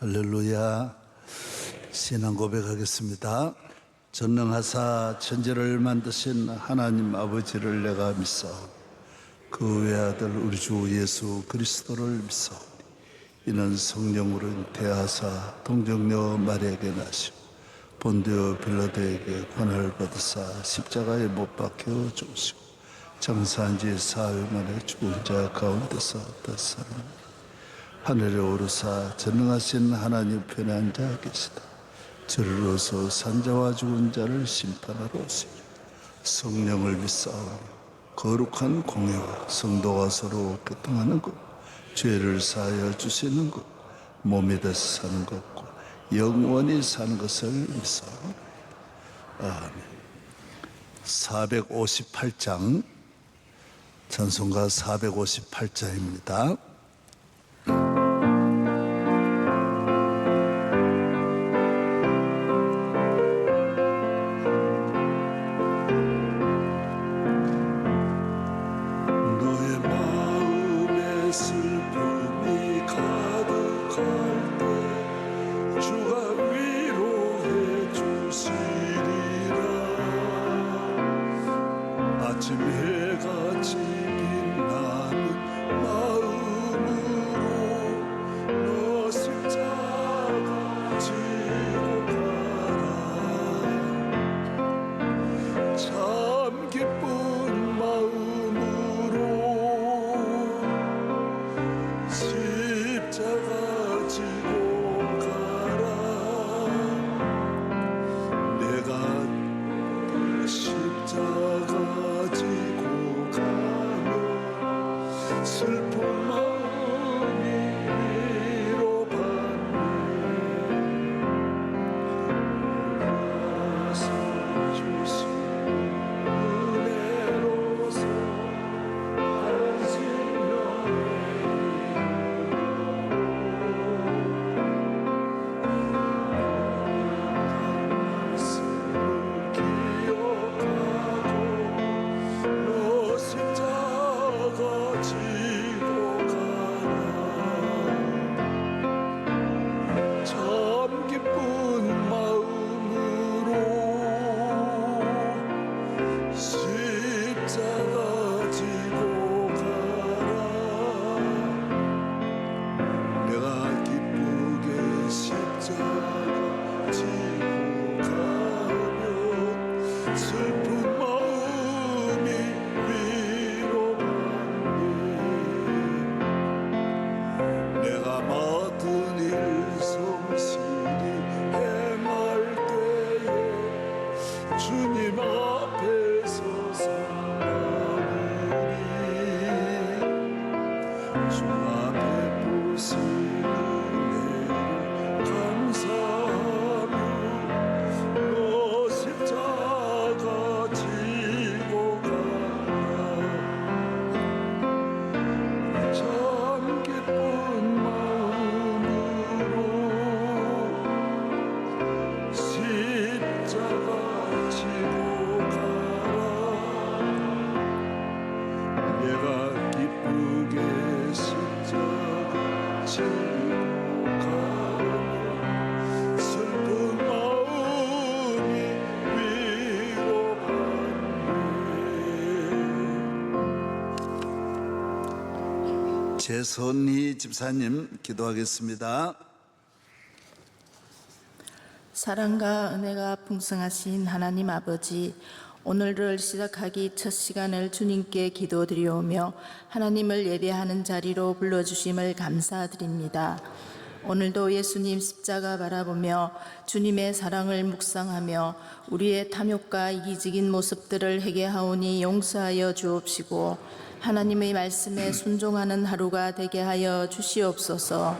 할렐루야. 신앙 고백하겠습니다. 전능하사 천지를 만드신 하나님 아버지를 내가 믿사오니 그 외아들 우리 주 예수 그리스도를 믿사오니 이는 성령으로 잉태하사 동정녀 마리아에게 나시고 본디오 빌라도에게 고난을 받으사 십자가에 못 박혀 죽으시고 장사한 지 사흘 만에 죽은 자 가운데서 다시 살아나니 하늘에 오르사 전능하신 하나님 편에 앉아 계시다. 저리로서 산자와 죽은 자를 심판하러 오시니 성령을 믿사오니 거룩한 공예와 성도가 서로 교통하는 것, 죄를 사하여 주시는 것, 몸이 돼서 사는 것과 영원히 사는 것을 믿사오니 아멘. 458장 찬송가 458장입니다. 최선희 집사님 기도하겠습니다. 사랑과 은혜가 풍성하신 하나님 아버지, 오늘을 시작하기 첫 시간을 주님께 기도드리오며 하나님을 예배하는 자리로 불러주심을 감사드립니다. 오늘도 예수님 십자가 바라보며 주님의 사랑을 묵상하며 우리의 탐욕과 이기적인 모습들을 회개하오니 용서하여 주옵시고 하나님의 말씀에 순종하는 하루가 되게 하여 주시옵소서.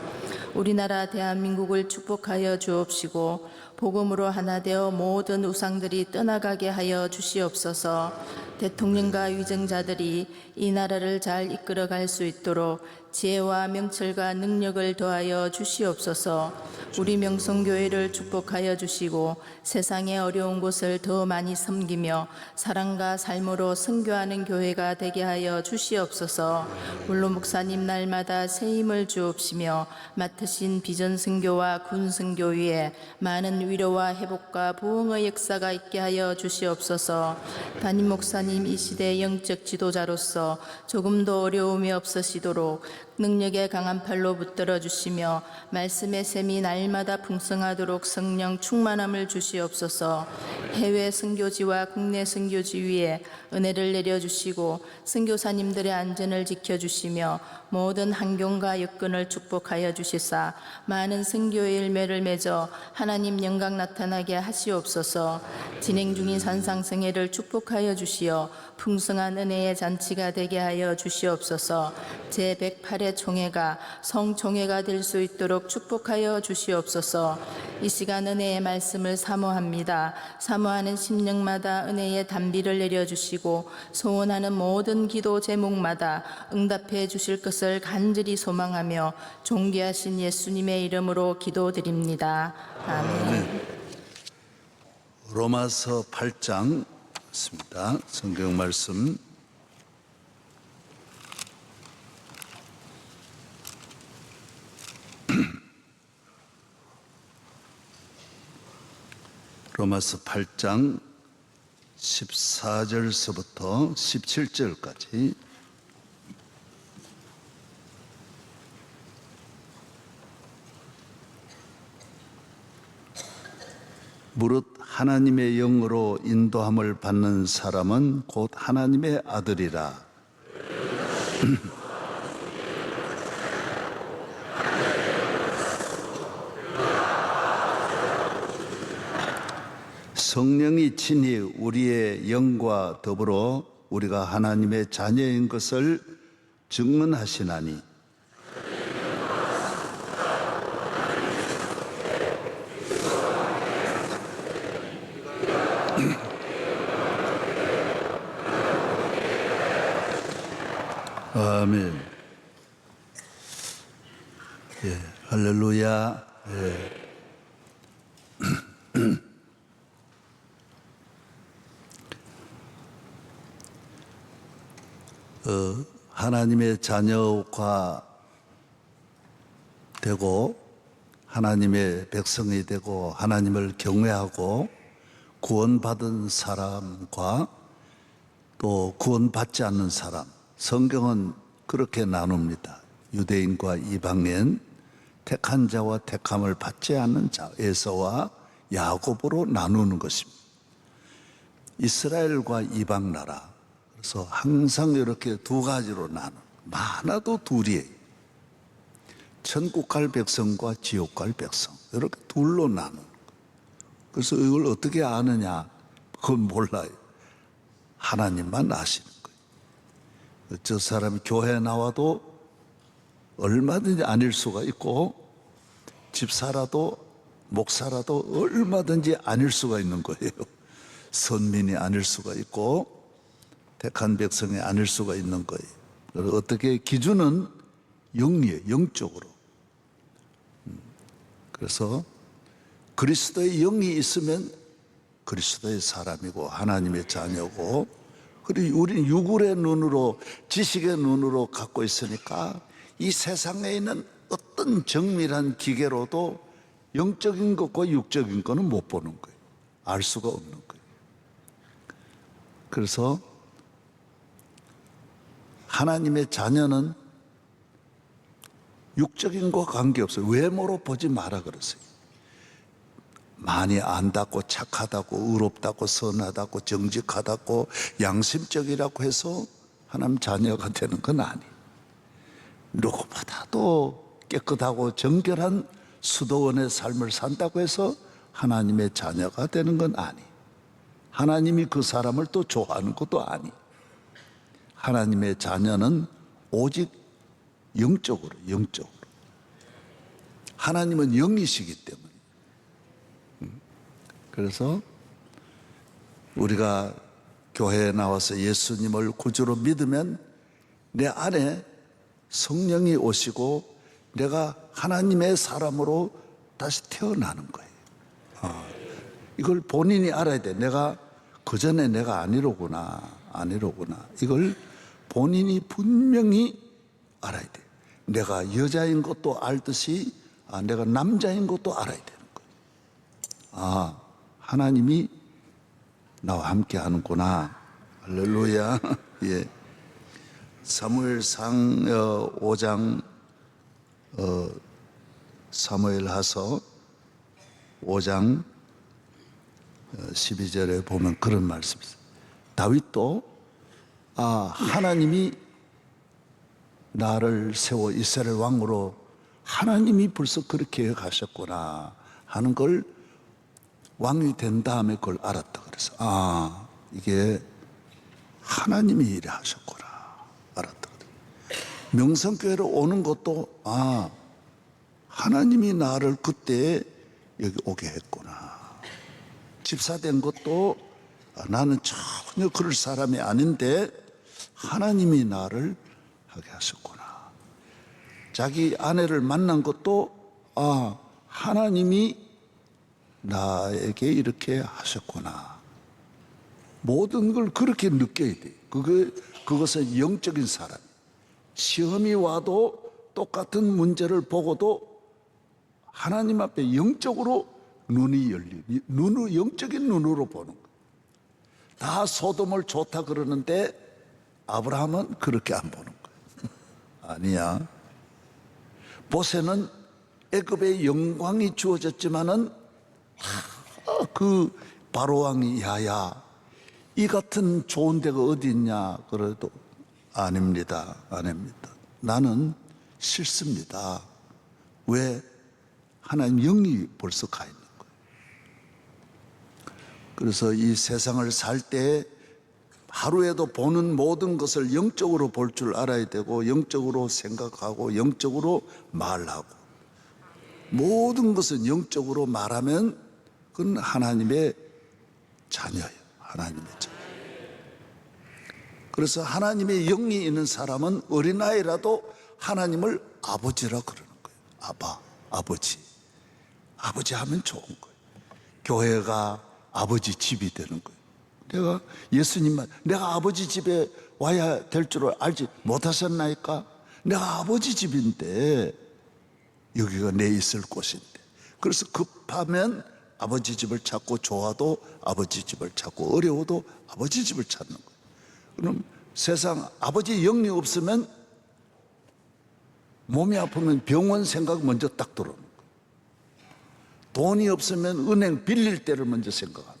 우리나라 대한민국을 축복하여 주옵시고 복음으로 하나 되어 모든 우상들이 떠나가게 하여 주시옵소서. 대통령과 위정자들이 이 나라를 잘 이끌어갈 수 있도록 지혜와 명철과 능력을 더하여 주시옵소서. 우리 명성교회를 축복하여 주시고 세상의 어려운 곳을 더 많이 섬기며 사랑과 삶으로 선교하는 교회가 되게 하여 주시옵소서. 물론 목사님 날마다 새 힘을 주옵시며 맡은 크신 비전 선교와 군 선교 위에 많은 위로와 회복과 부흥의 역사가 있게 하여 주시옵소서. 담임 목사님 이 시대 영적 지도자로서 조금도 어려움이 없으시도록 능력의 강한 팔로 붙들어 주시며 말씀의 샘이 날마다 풍성하도록 성령 충만함을 주시옵소서. 해외 선교지와 국내 선교지 위에 은혜를 내려주시고 선교사님들의 안전을 지켜주시며 모든 환경과 여건을 축복하여 주시사 많은 선교의 열매를 맺어 하나님 영광 나타나게 하시옵소서. 진행 중인 산상성회를 축복하여 주시어 풍성한 은혜의 잔치가 되게 하여 주시옵소서. 제108회 총회가 성총회가 될 수 있도록 축복하여 주시옵소서. 이 시간 은혜의 말씀을 사모합니다. 사모하는 심령마다 은혜의 단비를 내려주시고 소원하는 모든 기도 제목마다 응답해 주실 것을 간절히 소망하며 존귀하신 예수님의 이름으로 기도드립니다. 아멘. 로마서 8장 있습니다. 성경 말씀 로마서 8장 14절서부터 17절까지 무릇 하나님의 영으로 인도함을 받는 사람은 곧 하나님의 아들이라. 성령이 친히 우리의 영과 더불어 우리가 하나님의 자녀인 것을 증언하시나니 아멘. 예, 할렐루야. 예. 하나님의 자녀가 되고 하나님의 백성이 되고 하나님을 경외하고 구원받은 사람과 또 구원받지 않는 사람, 성경은 그렇게 나눕니다. 유대인과 이방인, 택한 자와 택함을 받지 않는 자, 에서와 야곱으로 나누는 것입니다. 이스라엘과 이방 나라, 그래서 항상 이렇게 두 가지로 많아도 둘이에요. 천국 갈 백성과 지옥 갈 백성, 이렇게 둘로 나누는 거예요. 그래서 이걸 어떻게 아느냐? 그건 몰라요. 하나님만 아시는 거예요. 저 사람이 교회에 나와도 얼마든지 아닐 수가 있고, 집사라도 목사라도 얼마든지 아닐 수가 있는 거예요. 선민이 아닐 수가 있고 택한 백성이 아닐 수가 있는 거예요. 어떻게 기준은 영이에요. 영적으로. 그래서 그리스도의 영이 있으면 그리스도의 사람이고 하나님의 자녀고, 그리고 우리는 육울의 눈으로 지식의 눈으로 갖고 있으니까 이 세상에 있는 어떤 정밀한 기계로도 영적인 것과 육적인 것은 못 보는 거예요. 알 수가 없는 거예요. 그래서 하나님의 자녀는 육적인 것과 관계없어요. 외모로 보지 마라 그러세요. 많이 안다고 착하다고 의롭다고 선하다고 정직하다고 양심적이라고 해서 하나님 자녀가 되는 건 아니에요. 누구보다도 깨끗하고 정결한 수도원의 삶을 산다고 해서 하나님의 자녀가 되는 건 아니에요. 하나님이 그 사람을 또 좋아하는 것도 아니에요. 하나님의 자녀는 오직 영적으로. 하나님은 영이시기 때문에. 그래서 우리가 교회에 나와서 예수님을 구주로 믿으면 내 안에 성령이 오시고 내가 하나님의 사람으로 다시 태어나는 거예요. 이걸 본인이 알아야 돼. 내가 그전에 내가 아니로구나. 이걸 본인이 분명히 알아야 돼. 내가 여자인 것도 알듯이 내가 남자인 것도 알아야 되는 거예요. 하나님이 나와 함께 하는구나. 할렐루야. 예. 사무엘상 5장 사무엘하서 5장 12절에 보면 그런 말씀이 있어요. 다윗도 하나님이 나를 세워 이스라엘 왕으로 하나님이 벌써 그렇게 하셨구나 하는 걸 왕이 된 다음에 그걸 알았다 그래서 이게 하나님이 이래 하셨구나 알았다. 명성교회로 오는 것도 하나님이 나를 그때 여기 오게 했구나. 집사된 것도 나는 전혀 그럴 사람이 아닌데 하나님이 나를 하게 하셨구나. 자기 아내를 만난 것도 하나님이 나에게 이렇게 하셨구나. 모든 걸 그렇게 느껴야 돼. 그것은 영적인 사람. 시험이 와도 똑같은 문제를 보고도 하나님 앞에 영적으로 눈이 열리니 영적인 눈으로 보는 거예요. 다 소돔을 좋다 그러는데 아브라함은 그렇게 안 보는 거예요. 아니야. 보세는 애굽의 영광이 주어졌지만은 그 바로 왕이 야야 이 같은 좋은 데가 어디 있냐 그래도 아닙니다. 나는 싫습니다. 왜? 하나님 영이 벌써 가 있는 거예요. 그래서 이 세상을 살 때 하루에도 보는 모든 것을 영적으로 볼 줄 알아야 되고 영적으로 생각하고 영적으로 말하고 모든 것은 영적으로 말하면 그건 하나님의 자녀예요. 하나님의 자녀. 그래서 하나님의 영이 있는 사람은 어린아이라도 하나님을 아버지라 그러는 거예요. 아버지. 아버지 하면 좋은 거예요. 교회가 아버지 집이 되는 거예요. 내가 예수님만 내가 아버지 집에 와야 될 줄 알지 못하셨나이까? 내가 아버지 집인데 여기가 내 있을 곳인데 그래서 급하면 아버지 집을 찾고 좋아도 아버지 집을 찾고 어려워도 아버지 집을 찾는 거예요. 그럼 세상 아버지 영이 없으면 몸이 아프면 병원 생각 먼저 딱 들어오는 거예요. 돈이 없으면 은행 빌릴 때를 먼저 생각하는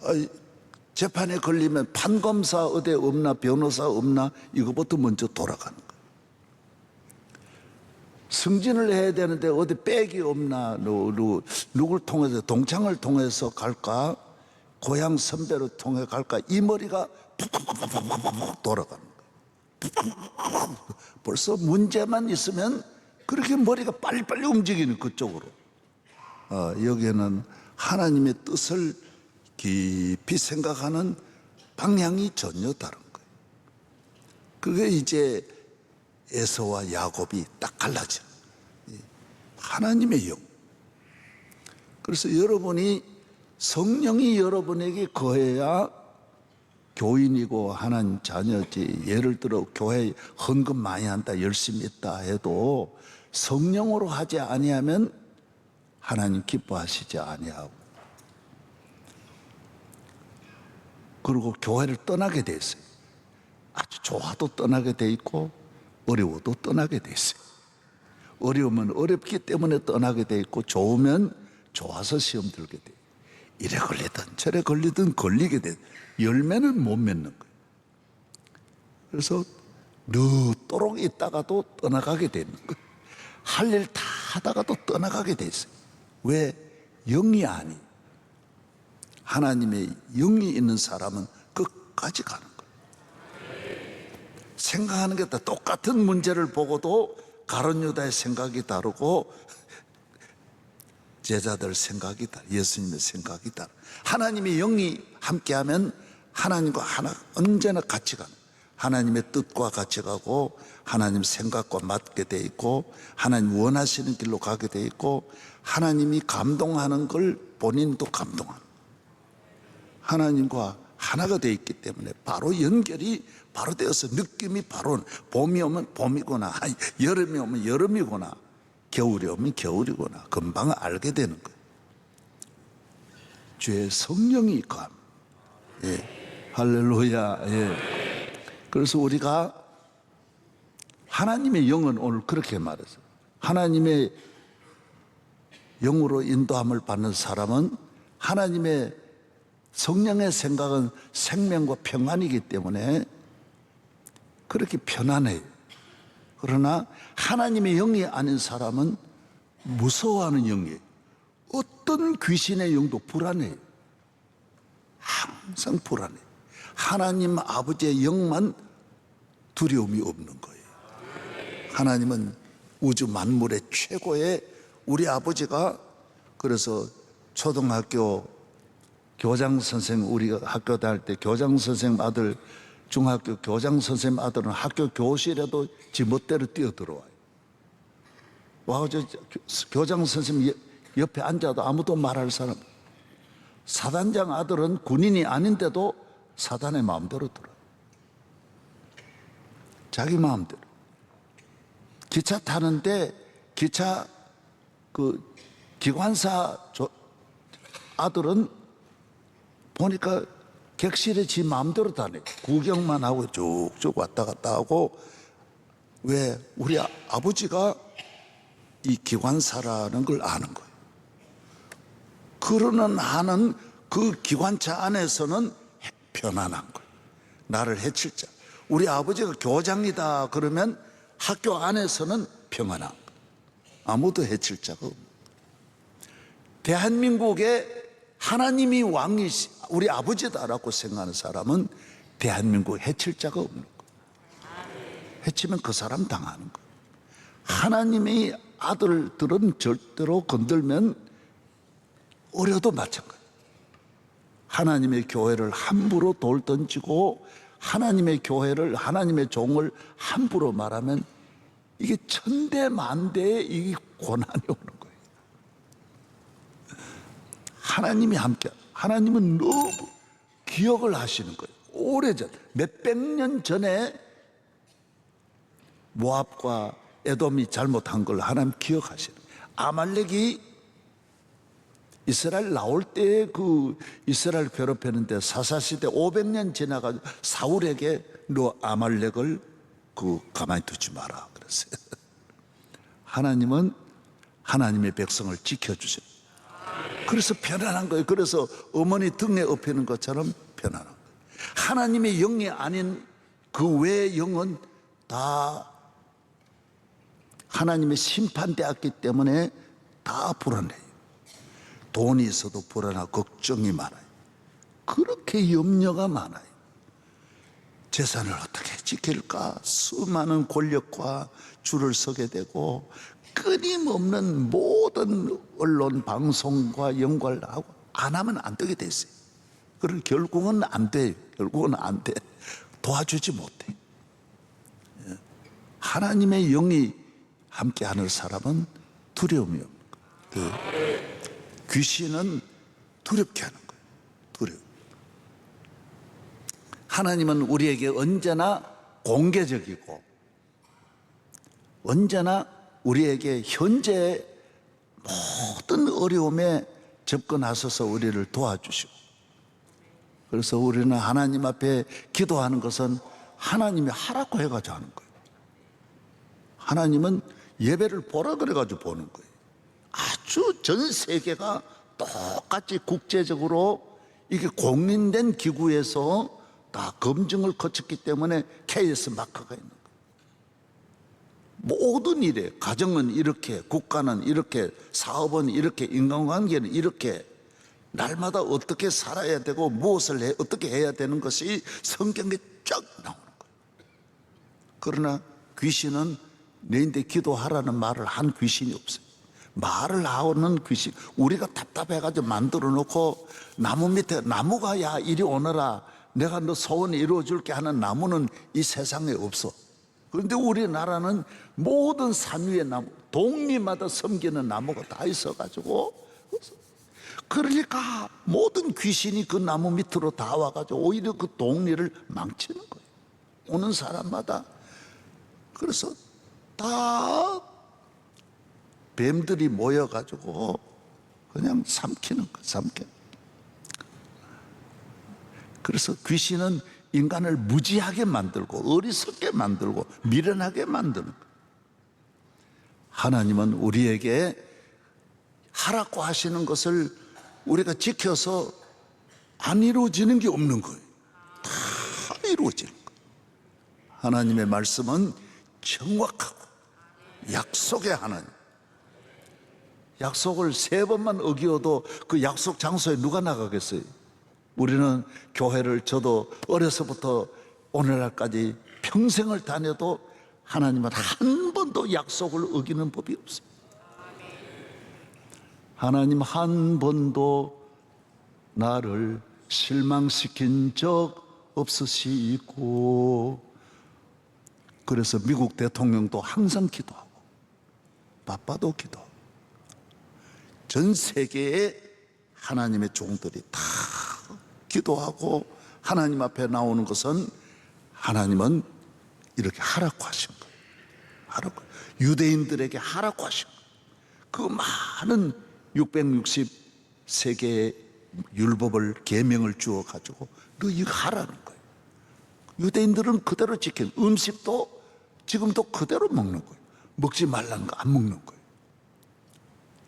거예요. 재판에 걸리면 판검사 어디 없나 변호사 없나 이거부터 먼저 돌아가는 거예요. 승진을 해야 되는데 어디 백이 없나 누굴 통해서 동창을 통해서 갈까 고향 선배로 통해 갈까 이 머리가 푹푹푹푹 돌아가는 거예요. 벌써 문제만 있으면 그렇게 머리가 빨리빨리 움직이는 그쪽으로. 여기에는 하나님의 뜻을 깊이 생각하는 방향이 전혀 다른 거예요. 그게 이제 에서와 야곱이 딱 갈라져. 하나님의 영. 그래서 여러분이 성령이 여러분에게 거해야 교인이고 하나님 자녀지. 예를 들어 교회 헌금 많이 한다 열심히 했다 해도 성령으로 하지 아니하면 하나님 기뻐하시지 아니하고 그리고 교회를 떠나게 돼 있어요. 아주 좋아도 떠나게 돼 있고 어려워도 떠나게 돼 있어요. 어려우면 어렵기 때문에 떠나게 돼 있고 좋으면 좋아서 시험 들게 돼. 이래 걸리든 저래 걸리든 걸리게 돼. 열매는 못 맺는 거예요. 그래서 늦도록 있다가도 떠나가게 되는 거예요. 할 일 다 하다가도 떠나가게 돼 있어요. 왜? 영이 아니. 하나님의 영이 있는 사람은 끝까지 가는 거예요. 생각하는 게 다 똑같은 문제를 보고도 가룟 유다의 생각이 다르고 제자들 생각이 다르고 예수님의 생각이 다르고 하나님의 영이 함께하면 하나님과 언제나 같이 가는 하나님의 뜻과 같이 가고 하나님 생각과 맞게 돼 있고 하나님 원하시는 길로 가게 돼 있고 하나님이 감동하는 걸 본인도 감동하는 하나님과 하나가 돼 있기 때문에 바로 연결이 바로 되어서 느낌이 바로 봄이 오면 봄이구나 여름이 오면 여름이구나 겨울이 오면 겨울이구나. 금방 알게 되는 거예요. 주의 성령이 감. 예. 할렐루야. 예. 그래서 우리가 하나님의 영은 오늘 그렇게 말했어요. 하나님의 영으로 인도함을 받는 사람은 하나님의 성령의 생각은 생명과 평안이기 때문에 그렇게 편안해요. 그러나 하나님의 영이 아닌 사람은 무서워하는 영이에요. 어떤 귀신의 영도 불안해요. 항상 불안해요. 하나님 아버지의 영만 두려움이 없는 거예요. 하나님은 우주 만물의 최고의 우리 아버지가, 그래서 초등학교 교장 선생님, 우리가 학교 다닐 때 교장 선생님 아들, 중학교 교장 선생님 아들은 학교 교실에도 지멋대로 뛰어들어와요. 와서 교장 선생님 옆에 앉아도 아무도 말할 사람. 사단장 아들은 군인이 아닌데도 사단의 마음대로 들어요. 자기 마음대로. 기차 타는데 기차 기관사 아들은 보니까 객실에 지 마음대로 다녀요. 구경만 하고 쭉쭉 왔다 갔다 하고. 왜? 우리 아버지가 이 기관사라는 걸 아는 거예요. 그러는 하는 그 기관차 안에서는 편안한 거예요. 나를 해칠 자. 우리 아버지가 교장이다 그러면 학교 안에서는 평안한 거예요. 아무도 해칠 자가 없는. 대한민국에 하나님이 왕이 우리 아버지다라고 생각하는 사람은 대한민국 해칠 자가 없는 거예요. 해치면 그 사람 당하는 거예요. 하나님의 아들들은 절대로 건들면 어려도 마찬가지. 하나님의 교회를 함부로 돌 던지고 하나님의 교회를, 하나님의 종을 함부로 말하면 이게 천대만대의 이 고난이 오는 거예요. 하나님이 함께, 하나님은 너무 기억을 하시는 거예요. 오래전, 몇백 년 전에 모압과 에돔이 잘못한 걸 하나님 기억하시는 거예요. 아말렉이 이스라엘 나올 때 그 이스라엘 괴롭혔는데 사사시대 500년 지나가지고 사울에게 너 아말렉을 가만히 두지 마라 그랬어요. 하나님은 하나님의 백성을 지켜주세요. 그래서 편안한 거예요. 그래서 어머니 등에 업히는 것처럼 편안한 거예요. 하나님의 영이 아닌 그 외의 영은 다 하나님의 심판되었기 때문에 다 불안해요. 돈이 있어도 불안하고 걱정이 많아요. 그렇게 염려가 많아요. 재산을 어떻게 지킬까? 수많은 권력과 줄을 서게 되고 끊임없는 모든 언론 방송과 연관을 하고 안 하면 안 되게 됐어요. 그리고 결국은 안 돼요. 결국은 안 돼. 도와주지 못해. 하나님의 영이 함께하는 사람은 두려움이 없는 거예요. 귀신은 두렵게 하는 거예요. 두려움. 하나님은 우리에게 언제나 공개적이고 언제나 우리에게 현재의 모든 어려움에 접근하셔서 우리를 도와주시고, 그래서 우리는 하나님 앞에 기도하는 것은 하나님이 하라고 해가지고 하는 거예요. 하나님은 예배를 보라 그래가지고 보는 거예요. 아주 전 세계가 똑같이 국제적으로 이게 공인된 기구에서 다 검증을 거쳤기 때문에 KS 마크가 있는 거예요. 모든 일에, 가정은 이렇게, 국가는 이렇게, 사업은 이렇게, 인간관계는 이렇게, 날마다 어떻게 살아야 되고 무엇을 어떻게 해야 되는 것이 성경에 쫙 나오는 거예요. 그러나 귀신은 너희한테 기도하라는 말을 한 귀신이 없어요. 말을 하는 귀신, 우리가 답답해가지고 만들어 놓고 나무 밑에, 나무가 야 이리 오너라, 내가 너 소원 이루어줄게 하는 나무는 이 세상에 없어. 그런데 우리나라는 모든 산 위에 나무, 동리마다 섬기는 나무가 다 있어가지고, 그러니까 모든 귀신이 그 나무 밑으로 다 와가지고 오히려 그 동리를 망치는 거예요. 오는 사람마다. 그래서 다 뱀들이 모여가지고 그냥 삼키는 거예요. 삼키는. 그래서 귀신은 인간을 무지하게 만들고 어리석게 만들고 미련하게 만드는 거예요. 하나님은 우리에게 하라고 하시는 것을 우리가 지켜서 안 이루어지는 게 없는 거예요. 다 이루어지는 거예요. 하나님의 말씀은 정확하고 약속의 하나님. 약속을 3번만 어기어도 그 약속 장소에 누가 나가겠어요? 우리는 교회를 저도 어려서부터 오늘날까지 평생을 다녀도 하나님은 한 번도 약속을 어기는 법이 없습니다. 하나님 한 번도 나를 실망시킨 적 없으시고, 그래서 미국 대통령도 항상 기도하고 바빠도 기도하고 전 세계에 하나님의 종들이 다 기도하고 하나님 앞에 나오는 것은 하나님은 이렇게 하라고 하신 거예요. 하라고. 유대인들에게 하라고 하신 거예요. 그 많은 663개의 율법을 계명을 주어 가지고 너 이거 하라는 거예요. 유대인들은 그대로 지킨 음식도 지금도 그대로 먹는 거예요. 먹지 말라는 거 안 먹는 거예요.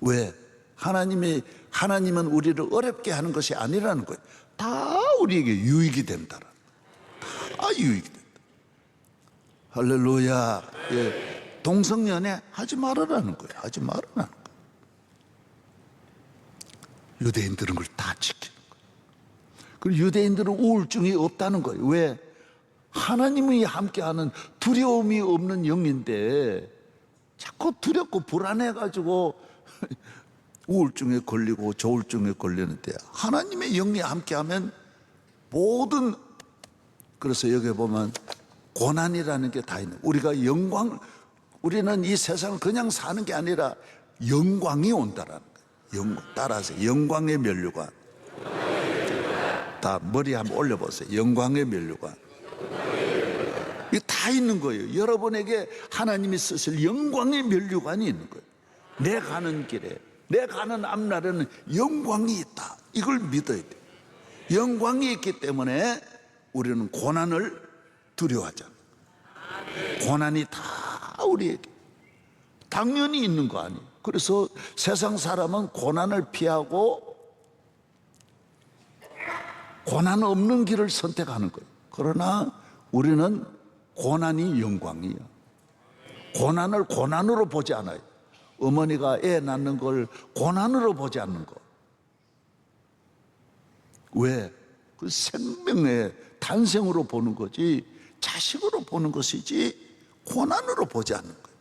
왜? 하나님은 우리를 어렵게 하는 것이 아니라는 거예요. 다 우리에게 유익이 된다. 다 유익이 된다. 할렐루야. 예. 동성연애 하지 말으라는 거예요. 하지 말으라는 거예요. 유대인들은 그걸 다 지키는 거예요. 그리고 유대인들은 우울증이 없다는 거예요. 왜? 하나님이 함께하는 두려움이 없는 영인데 자꾸 두렵고 불안해가지고 우울증에 걸리고 조울증에 걸리는데, 하나님의 영이 함께하면 모든, 그래서 여기 보면 고난이라는 게 다 있는, 우리는 이 세상을 그냥 사는 게 아니라 영광이 온다라는 거예요. 따라서 영광의 면류관. 다 머리 한번 올려보세요. 영광의 면류관. 이게 다 있는 거예요. 여러분에게 하나님이 쓰실 영광의 면류관이 있는 거예요. 내 가는 길에, 내 가는 앞날에는 영광이 있다. 이걸 믿어야 돼요. 영광이 있기 때문에 우리는 고난을 두려워하지 않아요. 고난이 다 우리에게 당연히 있는 거 아니에요. 그래서 세상 사람은 고난을 피하고 고난 없는 길을 선택하는 거예요. 그러나 우리는 고난이 영광이에요. 고난을 고난으로 보지 않아요. 어머니가 애 낳는 걸 고난으로 보지 않는 거. 왜? 그 생명의 탄생으로 보는 거지, 자식으로 보는 것이지 고난으로 보지 않는 거예요.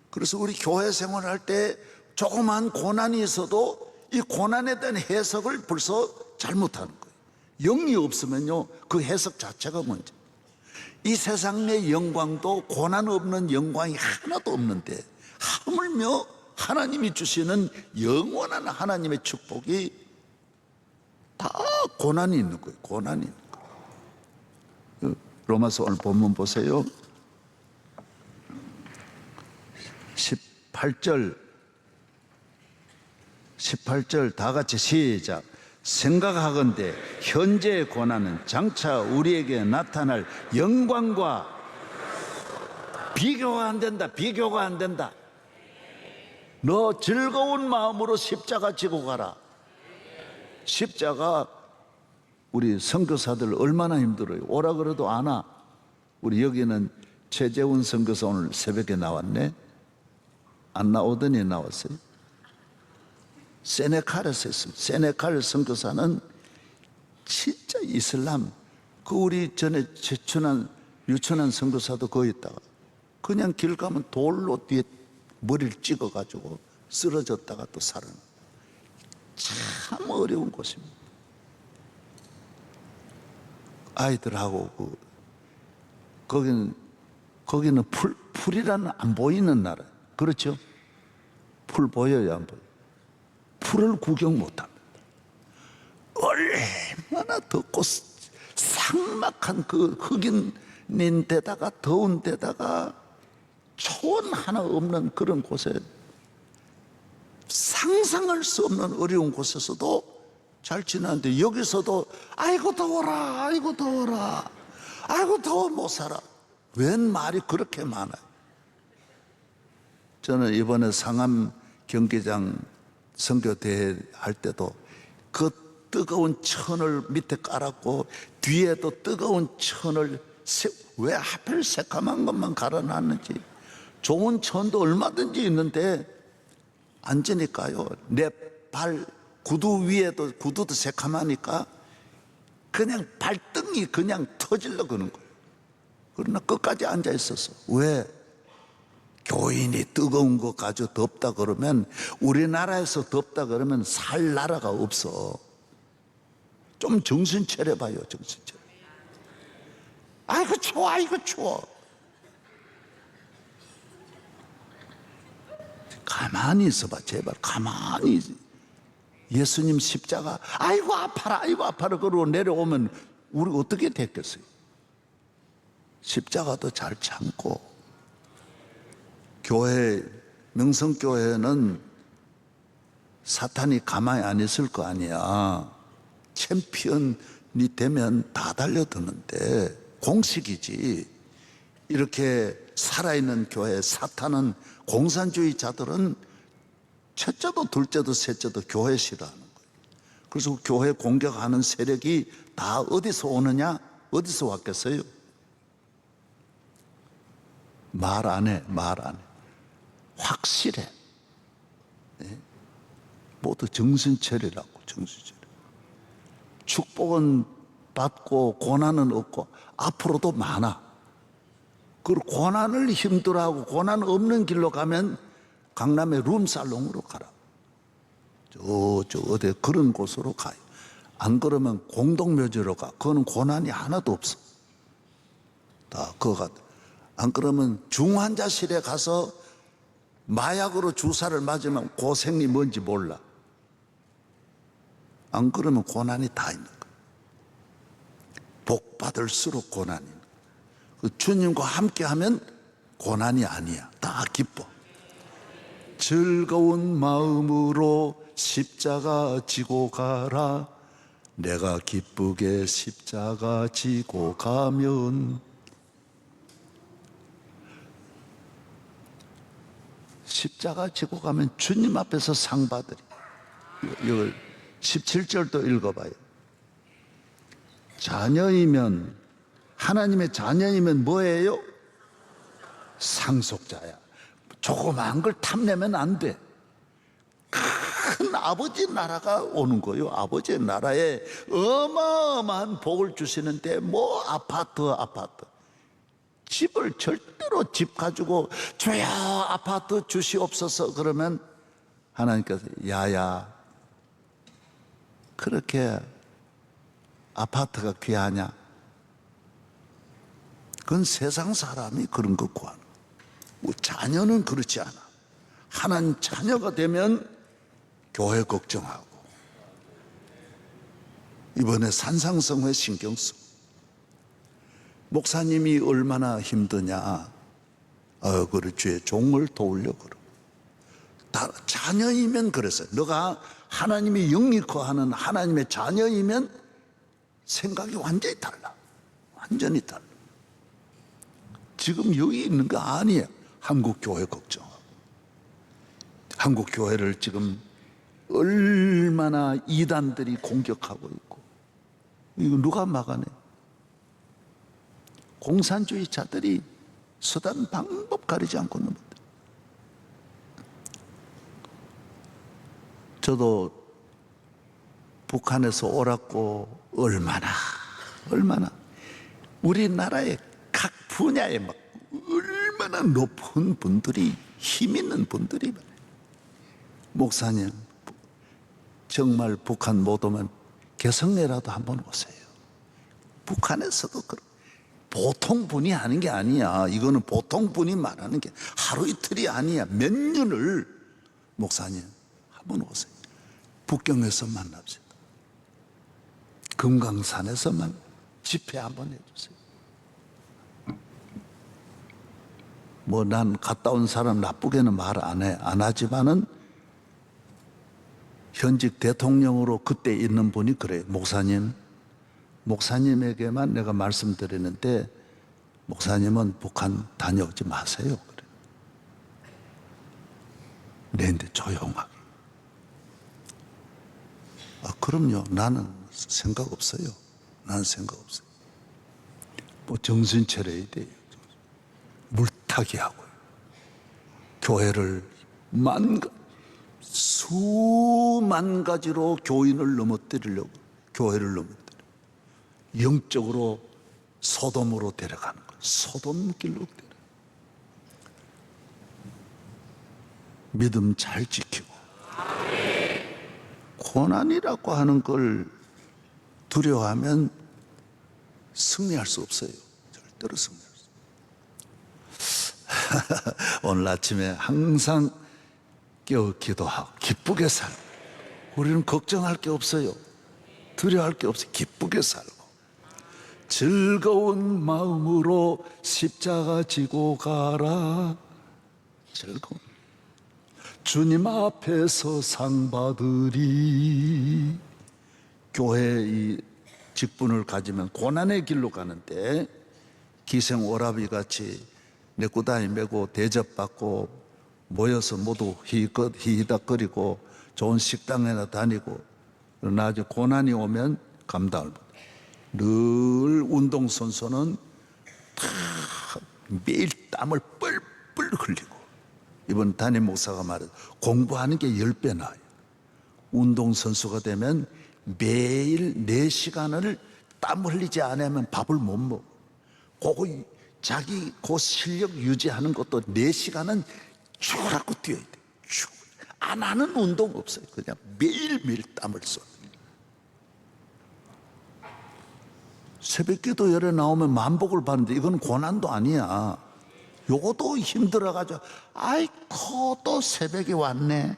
그래서 우리 교회 생활할 때 조그만 고난이 있어도 이 고난에 대한 해석을 벌써 잘못하는 거예요. 영이 없으면요, 그 해석 자체가 문제. 이 세상의 영광도 고난 없는 영광이 하나도 없는데 하물며 하나님이 주시는 영원한 하나님의 축복이 다 고난이 있는 거예요. 고난이 있는 거예요. 로마서 오늘 본문 보세요. 18절 다 같이 시작. 생각하건대 현재의 고난은 장차 우리에게 나타날 영광과 비교가 안 된다. 비교가 안 된다. 너 즐거운 마음으로 십자가 지고 가라. 십자가, 우리 선교사들 얼마나 힘들어요. 오라 그래도 안 와. 우리 여기는 최재훈 선교사 오늘 새벽에 나왔네. 안 나오더니 나왔어요. 세네칼에서 했습니다. 세네칼 선교사는 진짜 이슬람, 그 우리 전에 유천한 선교사도 거기 있다가 그냥 길 가면 돌로 뒤에 머리를 찍어가지고 쓰러졌다가 또 살아나. 참 어려운 곳입니다. 아이들하고 거기는 풀이라는 안 보이는 나라. 그렇죠? 풀 보여요, 안 보여요? 풀을 구경 못합니다. 얼마나 덥고 삭막한 그 흑인 데다가 더운 데다가 초원 하나 없는 그런 곳에 상상할 수 없는 어려운 곳에서도 잘 지나는데 여기서도 아이고 더워라, 아이고 더워라, 아이고 더워 못 살아. 웬 말이 그렇게 많아요. 저는 이번에 상암 경기장 선교대회 할 때도 그 뜨거운 천을 밑에 깔았고 뒤에도 뜨거운 천을 왜 하필 새까만 것만 갈아놨는지. 좋은 천도 얼마든지 있는데 앉으니까요, 내 발 구두 위에도 구두도 새까마니까 그냥 발등이 그냥 터질러 그런 거예요. 그러나 끝까지 앉아 있었어. 왜? 교인이 뜨거운 거 가지고 덥다 그러면, 우리나라에서 덥다 그러면 살 나라가 없어. 좀 정신 차려봐요, 정신 차려. 아이고 추워, 아이고 추워. 가만히 있어봐, 제발. 가만히. 예수님 십자가 아이고 아파라, 아이고 아파라 그러고 내려오면 우리 어떻게 됐겠어요? 십자가도 잘 참고. 교회, 명성교회는 사탄이 가만히 안 있을 거 아니야. 챔피언이 되면 다 달려드는데 공식이지. 이렇게 살아있는 교회, 사탄은, 공산주의자들은 첫째도 둘째도 셋째도 교회 싫어하는 거예요. 그래서 교회 공격하는 세력이 다 어디서 오느냐? 어디서 왔겠어요? 말 안 해, 말 안 해. 확실해. 네? 모두 정신차리라고, 정신차리. 축복은 받고 고난은 없고 앞으로도 많아. 그리고 고난을 힘들어하고 고난 없는 길로 가면 강남의 룸살롱으로 가라. 저 어디 그런 곳으로 가요. 안 그러면 공동묘지로 가. 그거는 고난이 하나도 없어. 다 그거 같아. 안 그러면 중환자실에 가서 마약으로 주사를 맞으면 고생이 뭔지 몰라. 안 그러면 고난이 다 있는 거야. 복 받을수록 고난이 있는 거야. 주님과 함께 하면 고난이 아니야. 다 기뻐. 즐거운 마음으로 십자가 지고 가라. 내가 기쁘게 십자가 지고 가면. 십자가 지고 가면 주님 앞에서 상 받으리. 이걸 17절도 읽어봐요. 자녀이면, 하나님의 자녀이면 뭐예요? 상속자야. 조그마한 걸 탐내면 안 돼. 큰 아버지 나라가 오는 거예요. 아버지의 나라에 어마어마한 복을 주시는데 뭐 아파트. 집을 절대로 집 가지고 주여 아파트 주시옵소서 그러면 하나님께서 야야 그렇게 아파트가 귀하냐? 그건 세상 사람이 그런 거 구하는 거야. 자녀는 그렇지 않아. 하나님 자녀가 되면 교회 걱정하고 이번에 산상성회 신경 쓰고 목사님이 얼마나 힘드냐. 그래 주의 종을 도우려 그러고. 다 자녀이면 그랬어요. 너가 하나님이 영리코 하는 하나님의 자녀이면 생각이 완전히 달라. 완전히 달라. 지금 여기 있는 거 아니에요. 한국 교회 걱정하고. 한국 교회를 지금 얼마나 이단들이 공격하고 있고. 이거 누가 막아내? 공산주의자들이 수단 방법 가리지 않고 넘었다. 저도 북한에서 옳았고 얼마나 우리나라의 각 분야에 막 얼마나 높은 분들이 힘 있는 분들이 많아요. 목사님 정말 북한 못 오면 개성내라도 한번 오세요. 북한에서도 보통 분이 하는 게 아니야. 이거는 보통 분이 말하는 게 하루 이틀이 아니야. 몇 년을. 목사님 한번 오세요. 북경에서 만납시다. 금강산에서만 집회 한번 해주세요. 뭐 난 갔다 온 사람 나쁘게는 말 안 하지만은 현직 대통령으로 그때 있는 분이 그래요. 목사님에게만 내가 말씀드리는데 목사님은 북한 다녀오지 마세요. 그래. 내인데 조용하게. 그럼요. 나는 생각 없어요. 나는 생각 없어요. 뭐 정신 차려야 돼요. 물타기 하고요. 교회를 수만 가지로 교인을 넘어뜨리려고, 교회를 넘어뜨려. 영적으로 소돔으로 데려가는 거예요. 소돔 길로 데려. 믿음 잘 지키고. 고난이라고 하는 걸 두려워하면 승리할 수 없어요. 절대로 승리할 수 없어요. 오늘 아침에 항상 깨어 기도하고 기쁘게 살고, 우리는 걱정할 게 없어요. 두려워할 게 없어요. 기쁘게 살고 즐거운 마음으로 십자가 지고 가라. 즐거운 주님 앞에서 상 받으리. 교회 이 직분을 가지면 고난의 길로 가는데 기생 오라비 같이 내꾸다니 메고 대접받고 모여서 모두 히히닥거리고 좋은 식당에나 다니고, 나중에 고난이 오면 감당을 못해. 늘 운동선수는 다 매일 땀을 뻘뻘 흘리고, 이번 담임 목사가 말해서 공부하는 게 10배 나아요. 운동선수가 되면 매일 4시간을 땀 흘리지 않으면 밥을 못 먹어. 그거 자기 그 실력 유지하는 것도 4시간은 죽으라고 뛰어야 돼. 안 하는 운동 없어요. 그냥 매일매일 땀을 쏟아. 새벽기도 열에 나오면 만복을 받는데 이건 고난도 아니야. 요것도 힘들어가지고 아이고 또 새벽에 왔네.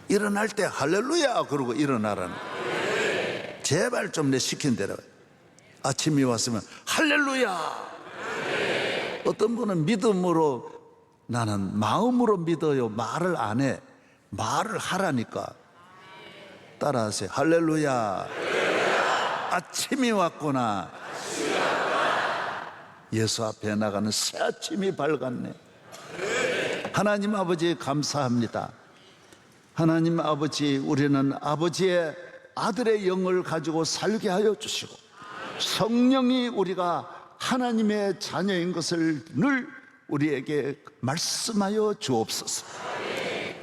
일어날 때 할렐루야 그러고 일어나라는. 제발 좀 내 시킨 대로. 아침이 왔으면 할렐루야. 어떤 분은 믿음으로, 나는 마음으로 믿어요. 말을 안 해. 말을 하라니까. 따라하세요. 할렐루야. 아침이 왔구나. 예수 앞에 나가는 새 아침이 밝았네. 하나님 아버지 감사합니다. 하나님 아버지, 우리는 아버지의 아들의 영을 가지고 살게 하여 주시고, 성령이 우리가 하나님의 자녀인 것을 늘 우리에게 말씀하여 주옵소서.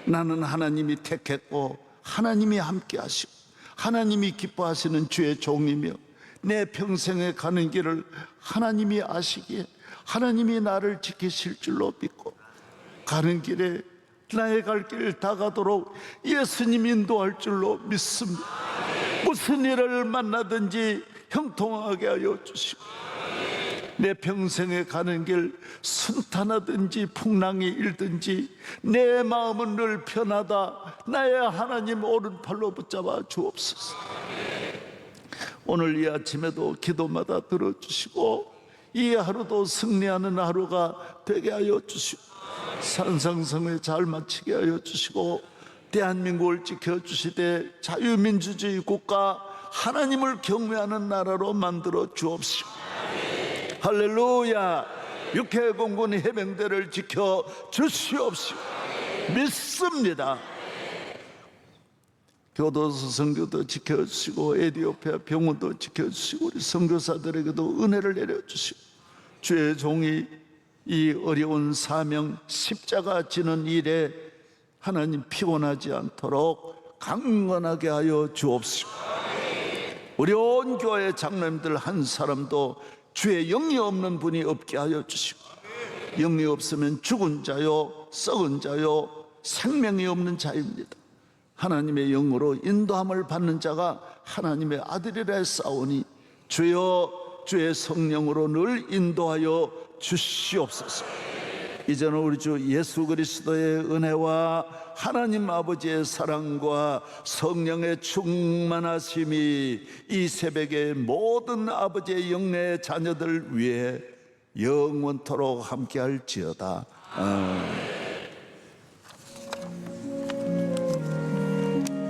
나는 하나님이 택했고 하나님이 함께 하시고 하나님이 기뻐하시는 주의 종이며, 내 평생에 가는 길을 하나님이 아시기에 하나님이 나를 지키실 줄로 믿고, 가는 길에 나의 갈 길 다가도록 예수님 인도할 줄로 믿습니다. 무슨 일을 만나든지 형통하게 하여 주시고, 내 평생에 가는 길 순탄하든지 풍랑이 일든지 내 마음은 늘 편하다. 나의 하나님 오른팔로 붙잡아 주옵소서. 오늘 이 아침에도 기도마다 들어주시고 이 하루도 승리하는 하루가 되게 하여 주시고, 산상성을 잘 마치게 하여 주시고, 대한민국을 지켜주시되 자유민주주의 국가, 하나님을 경외하는 나라로 만들어 주옵시고, 할렐루야. 육해공군 해병대를 지켜 주시옵시고 믿습니다. 교도소 선교도 지켜주시고 에티오피아 병원도 지켜주시고 우리 선교사들에게도 은혜를 내려주시고, 주의 종이 이 어려운 사명 십자가 지는 일에 하나님 피곤하지 않도록 강건하게 하여 주옵시고, 우리 온 교회 장로님들 한 사람도 주의 영이 없는 분이 없게 하여 주시고, 영이 없으면 죽은 자요 썩은 자요 생명이 없는 자입니다. 하나님의 영으로 인도함을 받는 자가 하나님의 아들이라 했사오니 주여 주의 성령으로 늘 인도하여 주시옵소서. 이제는 우리 주 예수 그리스도의 은혜와 하나님 아버지의 사랑과 성령의 충만하심이 이 새벽에 모든 아버지의 영의 자녀들 위해 영원토록 함께할지어다.